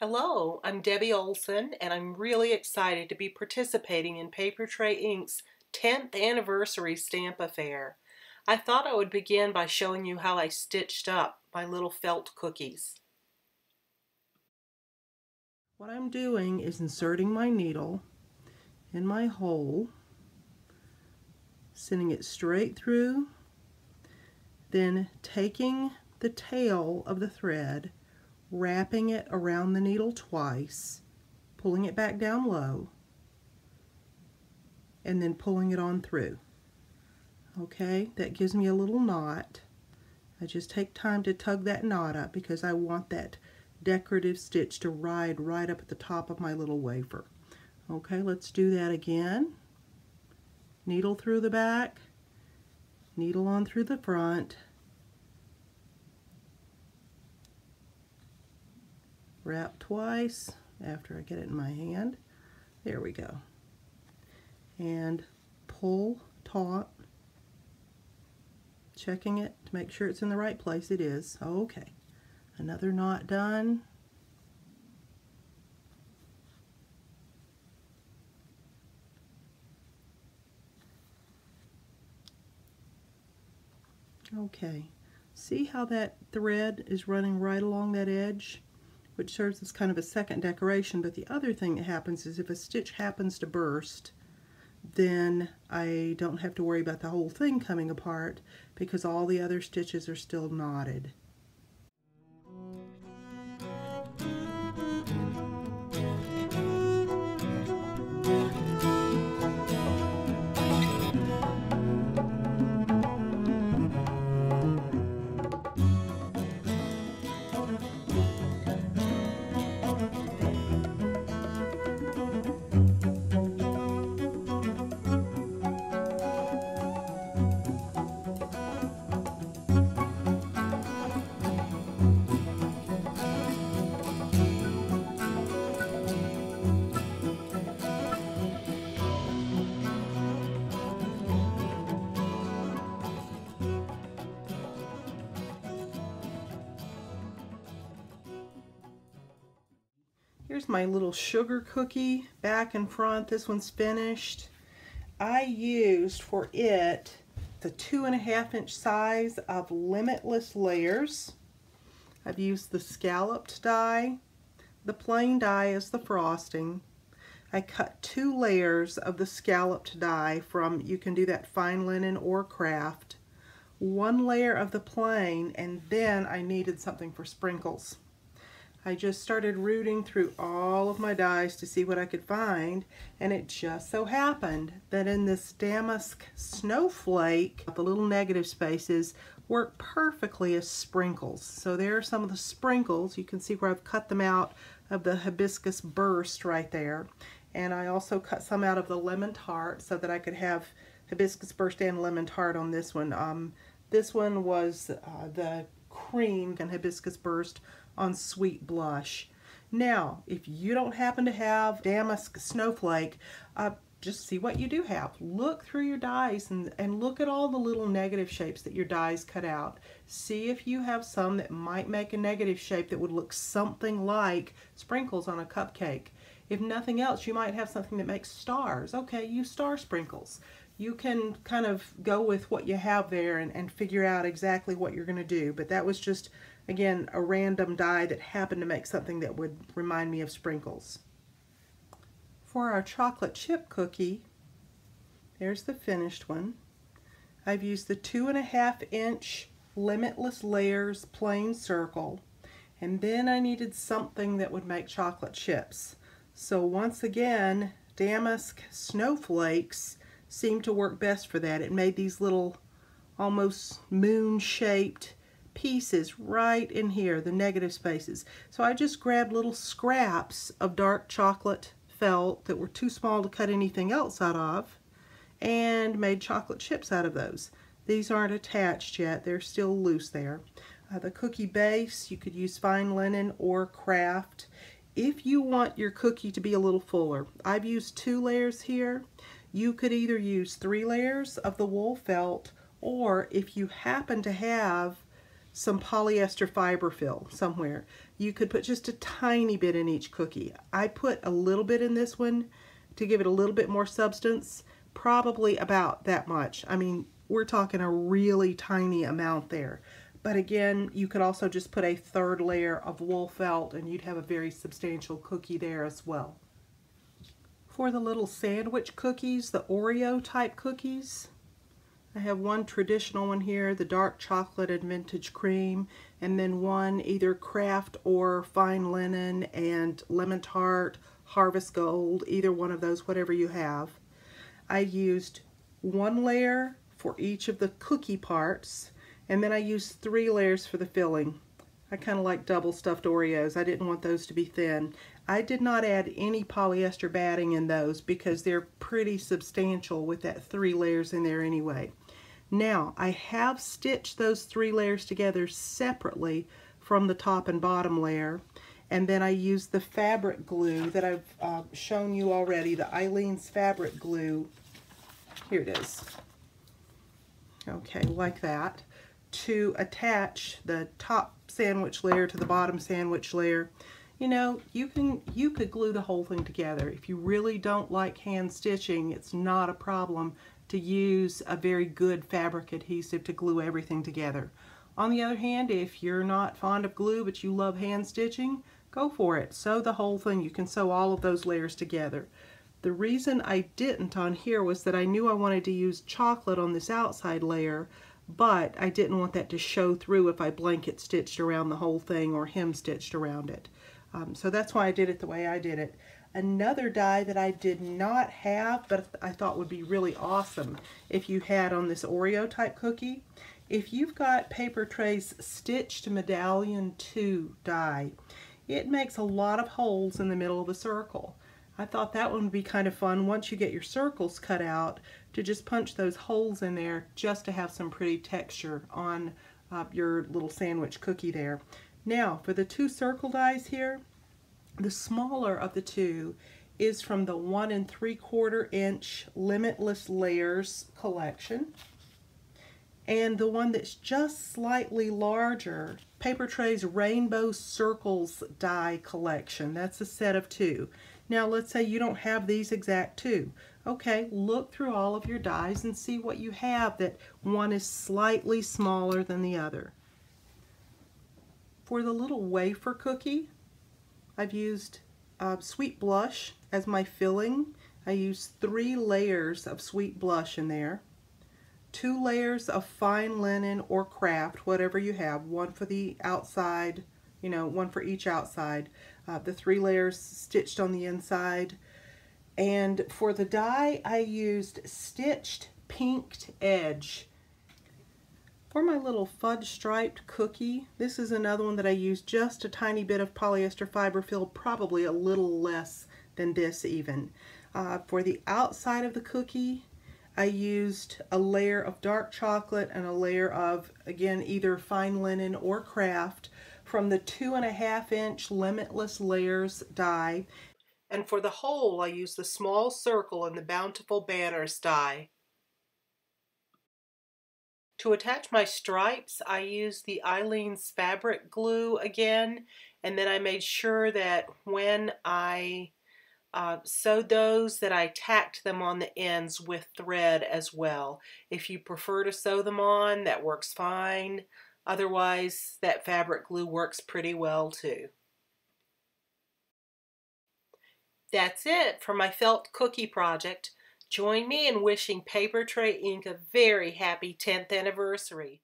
Hello, I'm Debbie Olson, and I'm really excited to be participating in Paper Tray Inc.'s 10th anniversary Stamp-a-Faire. I thought I would begin by showing you how I stitched up my little felt cookies. What I'm doing is inserting my needle in my hole, sending it straight through, then taking the tail of the thread, wrapping it around the needle twice, pulling it back down low, and then pulling it on through. Okay, that gives me a little knot. I just take time to tug that knot up because I want that decorative stitch to ride right up at the top of my little wafer. Okay, let's do that again. Needle through the back, needle on through the front, wrap twice after I get it in my hand. There we go. And pull taut, checking it to make sure it's in the right place. It is. Okay. Another knot done. Okay. See how that thread is running right along that edge, which serves as kind of a second decoration. But the other thing that happens is if a stitch happens to burst, then I don't have to worry about the whole thing coming apart because all the other stitches are still knotted. Here's my little sugar cookie back and front. This one's finished. I used for it the 2.5 inch size of Limitless layers. I've used the scalloped die. The plain die is the frosting. I cut 2 layers of the scalloped die from, you can do that fine linen or craft, 1 layer of the plain, and then I needed something for sprinkles. I just started rooting through all of my dies to see what I could find, and it just so happened that in this damask snowflake, the little negative spaces work perfectly as sprinkles. So there are some of the sprinkles. You can see where I've cut them out of the hibiscus burst right there. And I also cut some out of the lemon tart so that I could have hibiscus burst and lemon tart on this one. This one was the cream and hibiscus burst on sweet blush. Now, if you don't happen to have damask snowflake, just see what you do have. Look through your dies and look at all the little negative shapes that your dies cut out. See if you have some that might make a negative shape that would look something like sprinkles on a cupcake. If nothing else, you might have something that makes stars. Okay, use star sprinkles. You can kind of go with what you have there and figure out exactly what you're going to do. But that was just, again, a random die that happened to make something that would remind me of sprinkles. For our chocolate chip cookie, there's the finished one. I've used the 2.5 inch Limitless Layers plain circle, and then I needed something that would make chocolate chips. So once again, damask snowflakes seemed to work best for that. It made these little almost moon-shaped pieces right in here, the negative spaces. So I just grabbed little scraps of dark chocolate felt that were too small to cut anything else out of and made chocolate chips out of those. These aren't attached yet, they're still loose there. The cookie base, you could use fine linen or craft. If you want your cookie to be a little fuller, I've used 2 layers here. You could either use 3 layers of the wool felt, or if you happen to have some polyester fiber fill somewhere. You could put just a tiny bit in each cookie. I put a little bit in this one to give it a little bit more substance, probably about that much. I mean, we're talking a really tiny amount there. But again, you could also just put a third layer of wool felt and you'd have a very substantial cookie there as well. For the little sandwich cookies, the Oreo type cookies, I have one traditional one here, the dark chocolate and vintage cream, and then one either craft or fine linen and lemon tart, harvest gold, either one of those, whatever you have. I used one layer for each of the cookie parts, and then I used 3 layers for the filling. I kind of like double stuffed Oreos. I didn't want those to be thin. I did not add any polyester batting in those because they're pretty substantial with that 3 layers in there anyway. Now, I have stitched those 3 layers together separately from the top and bottom layer, and then I used the fabric glue that I've shown you already, the Eileen's fabric glue. Here it is. Okay, like that, to attach the top sandwich layer to the bottom sandwich layer. You know, you could glue the whole thing together. If you really don't like hand stitching, it's not a problem to use a very good fabric adhesive to glue everything together. On the other hand, if you're not fond of glue but you love hand stitching, go for it. Sew the whole thing. You can sew all of those layers together. The reason I didn't on here was that I knew I wanted to use chocolate on this outside layer, but I didn't want that to show through if I blanket stitched around the whole thing or hem stitched around it. So that's why I did it the way I did it. Another die that I did not have, but I thought would be really awesome if you had on this Oreo type cookie, if you've got Paper Tray's Stitched Medallion 2 die, it makes a lot of holes in the middle of a circle. I thought that one would be kind of fun once you get your circles cut out to just punch those holes in there just to have some pretty texture on your little sandwich cookie there. Now for the 2 circle dies here, the smaller of the 2 is from the 1 3/4 inch Limitless Layers collection, and the one that's just slightly larger, Paper Tray's Rainbow Circles die collection. That's a set of 2. Now let's say you don't have these exact 2. Okay, look through all of your dies and see what you have that one is slightly smaller than the other. For the little wafer cookie, I've used Sweet Blush as my filling. I used 3 layers of Sweet Blush in there. 2 layers of fine linen or craft, whatever you have. One for the outside, you know, one for each outside. The 3 layers stitched on the inside. And for the die, I used Stitched Pinked Edge. For my little fudge striped cookie, this is another one that I used just a tiny bit of polyester fiber filled, probably a little less than this even. For the outside of the cookie, I used a layer of dark chocolate and a layer of, again, either fine linen or craft from the 2.5 inch Limitless Layers die. And for the whole, I used the small circle in the Bountiful Banners die. To attach my stripes, I used the Eileen's fabric glue again, and then I made sure that when I sewed those that I tacked them on the ends with thread as well. If you prefer to sew them on, that works fine. Otherwise, that fabric glue works pretty well too. That's it for my felt cookie project. Join me in wishing Paper Tray Inc. a very happy 10th anniversary.